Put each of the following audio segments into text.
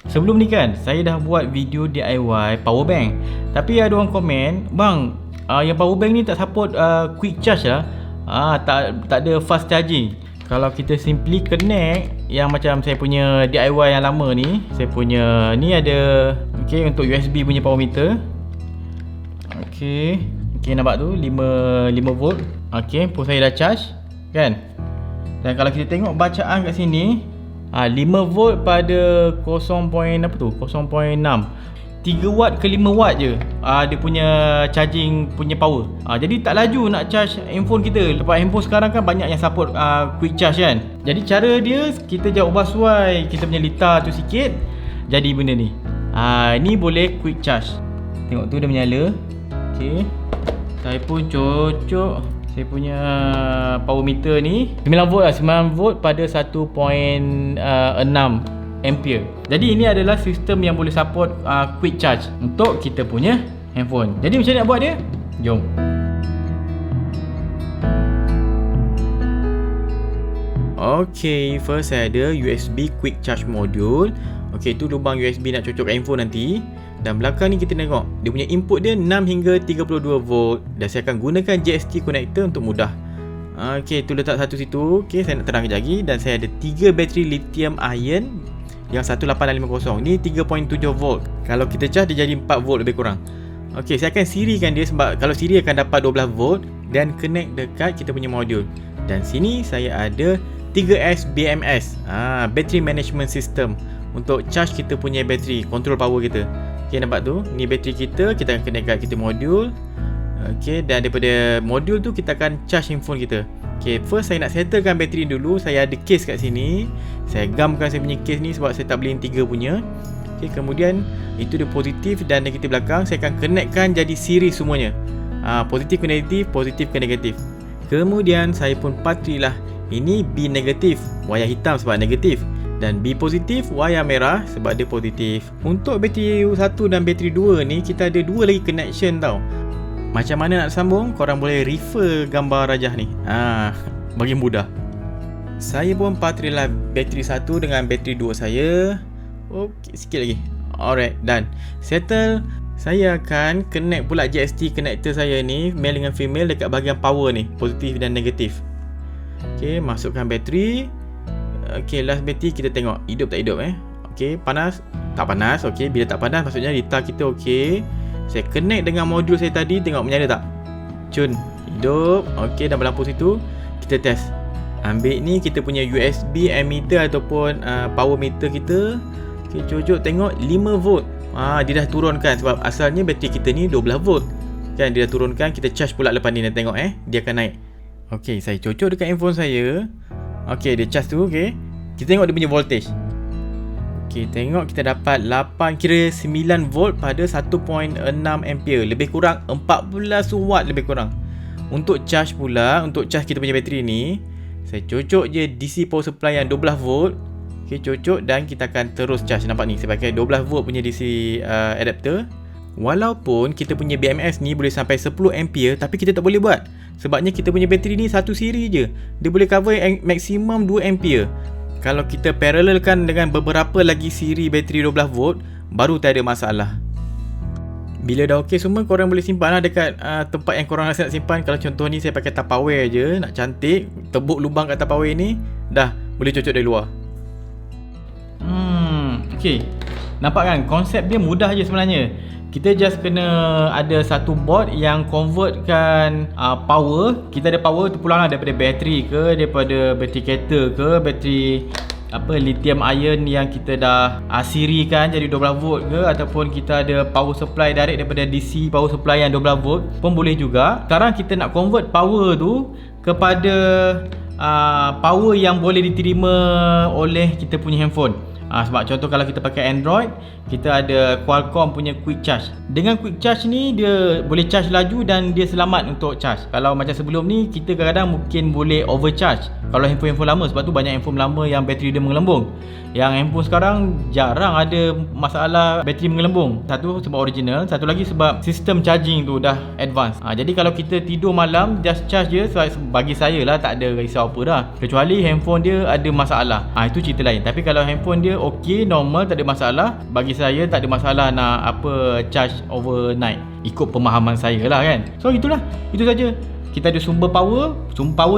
Sebelum ni kan saya dah buat video DIY power bank. Tapi ada orang komen, "Bang, yang power bank ni tak support quick charge lah. Tak ada fast charging." Kalau kita simply connect yang macam saya punya DIY yang lama ni, saya punya ni ada untuk USB punya power meter. Nampak tu 5 volt. Pun saya dah charge kan. Dan kalau kita tengok bacaan kat sini, 5 volt pada 0.6 3 watt ke 5 watt je dia punya charging punya power. Jadi tak laju nak charge handphone kita. Lepas handphone sekarang kan banyak yang support quick charge kan. Jadi cara dia, kita je ubah suai kita punya litar tu sikit, jadi benda ni. Ni boleh quick charge. Tengok tu dah menyala. Saya pun cocok saya punya power meter ni 9 volt lah, 9 volt pada 1.6 ampere. Jadi ini adalah sistem yang boleh support quick charge untuk kita punya handphone. Jadi macam mana nak buat dia? Jom. First saya ada USB quick charge module. Tu lubang USB nak cocok handphone nanti. Dan belakang ni kita tengok dia punya input dia 6 hingga 32 volt. Dan saya akan gunakan JST connector untuk mudah. Tu letak satu situ. Saya nak terang kejap lagi. Dan saya ada 3 bateri lithium ion yang 18650. Ni 3.7 volt. Kalau kita charge dia jadi 4 volt lebih kurang. Saya akan sirikan dia, sebab kalau siri akan dapat 12 volt dan connect dekat kita punya modul. Dan sini saya ada 3S BMS, Battery Management System, untuk charge kita punya bateri, control power kita. Nampak tu, ni bateri kita akan connect kat kita modul. Dan daripada modul tu kita akan charge handphone kita. First saya nak settlekan bateri dulu. Saya ada case kat sini. Saya gamkan saya punya case ni sebab saya tak beli 3 punya. Kemudian itu dia positif, dan negatif belakang saya akan connectkan jadi siri semuanya. Positif ke negatif, positif ke negatif. Kemudian saya pun patrilah. Ini B negatif, wayar hitam sebab negatif, dan B positif, wayar merah sebab dia positif. Untuk bateri 1 dan bateri 2 ni kita ada 2 lagi connection tau. Macam mana nak sambung, korang boleh refer gambar rajah ni. Bagi mudah. Saya pun patrilah bateri 1 dengan bateri 2 saya. Sikit lagi. Alright, done. Settle. Saya akan connect pula JST connector saya ni, male dengan female, dekat bahagian power ni, positif dan negatif. Masukkan bateri. Last bateri kita tengok hidup tak hidup panas tak panas. Bila tak panas maksudnya litar kita saya connect dengan modul saya tadi, tengok menyala tak? Cun, hidup. Dan berlampu situ. Kita test. Ambil ni kita punya USB ammeter ataupun power meter kita. Cocok tengok 5 volt. Dia dah turunkan sebab asalnya bateri kita ni 12 volt. Kan dia dah turunkan, kita charge pula lepas ni, dan tengok dia akan naik. Saya cocok dekat handphone saya. Dia charge tu. Kita tengok dia punya voltage. Tengok kita dapat 9 volt pada 1.6 ampere, lebih kurang 14 watt lebih kurang. Untuk charge pula, untuk charge kita punya bateri ni, saya cocok je DC power supply yang 12 volt. Cocok, dan kita akan terus charge. Nampak ni, saya pakai 12 volt punya DC adapter. Walaupun kita punya BMS ni boleh sampai 10 ampere, tapi kita tak boleh buat. Sebabnya kita punya bateri ni satu siri je. Dia boleh cover maksimum 2 ampere. Kalau kita parallelkan dengan beberapa lagi siri bateri 12 volt, baru tak ada masalah. Bila dah okey semua, korang boleh simpan lah dekat tempat yang korang rasa nak simpan. Kalau contoh ni saya pakai Tupperware je, nak cantik, tebuk lubang kat Tupperware ni, dah boleh cocok dari luar. Nampak kan, konsep dia mudah je sebenarnya. Kita just kena ada satu board yang convertkan power. Kita ada power tu pulang lah daripada bateri ke, daripada bateri kereta ke, bateri lithium ion yang kita dah sirikan jadi 12 volt ke, ataupun kita ada power supply direct daripada DC power supply yang 12 volt pun boleh juga. Sekarang kita nak convert power tu kepada power yang boleh diterima oleh kita punya handphone. Sebab contoh kalau kita pakai Android, kita ada Qualcomm punya quick charge. Dengan quick charge ni dia boleh charge laju dan dia selamat untuk charge. Kalau macam sebelum ni, kita kadang-kadang mungkin boleh overcharge kalau handphone lama. Sebab tu banyak handphone lama yang bateri dia menggelembung. Yang handphone sekarang jarang ada masalah bateri menggelembung. Satu sebab original, satu lagi sebab sistem charging tu dah advance. Jadi kalau kita tidur malam just charge je, bagi saya lah tak ada risau apa dah, kecuali handphone dia ada masalah. Itu cerita lain. Tapi kalau handphone dia okey, normal, tak ada masalah. Bagi saya tak ada masalah nak apa charge overnight, ikut pemahaman saya lah kan. So itulah, itu saja. Kita ada sumber power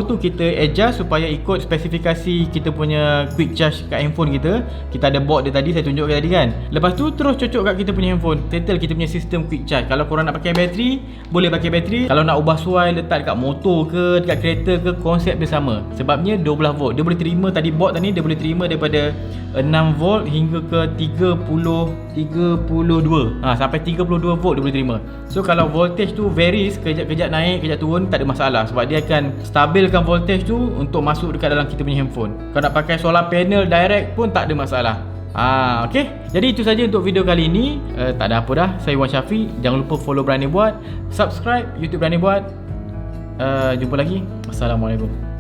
tu kita adjust supaya ikut spesifikasi kita punya quick charge kat handphone kita. Kita ada board dia tadi, saya tunjukkan tadi kan. Lepas tu terus cocok kat kita punya handphone, settle kita punya sistem quick charge. Kalau korang nak pakai bateri, boleh pakai bateri. Kalau nak ubah suai letak dekat motor ke, dekat kereta ke, konsep dia sama. Sebabnya 12 volt, dia boleh terima tadi board tadi, dia boleh terima daripada 6 volt hingga ke 32 sampai 32 volt dia boleh terima. So kalau voltage tu varies, kejap-kejap naik, kejap turun, tak ada masalah sebab dia akan stabilkan voltage tu untuk masuk dekat dalam kita punya handphone. Kalau nak pakai solar panel direct pun tak ada masalah. Okay. Jadi itu saja untuk video kali ini. Tak ada apa dah. Saya Wan Syafiq. Jangan lupa follow Berani Buat, subscribe YouTube Berani Buat. Jumpa lagi. Assalamualaikum.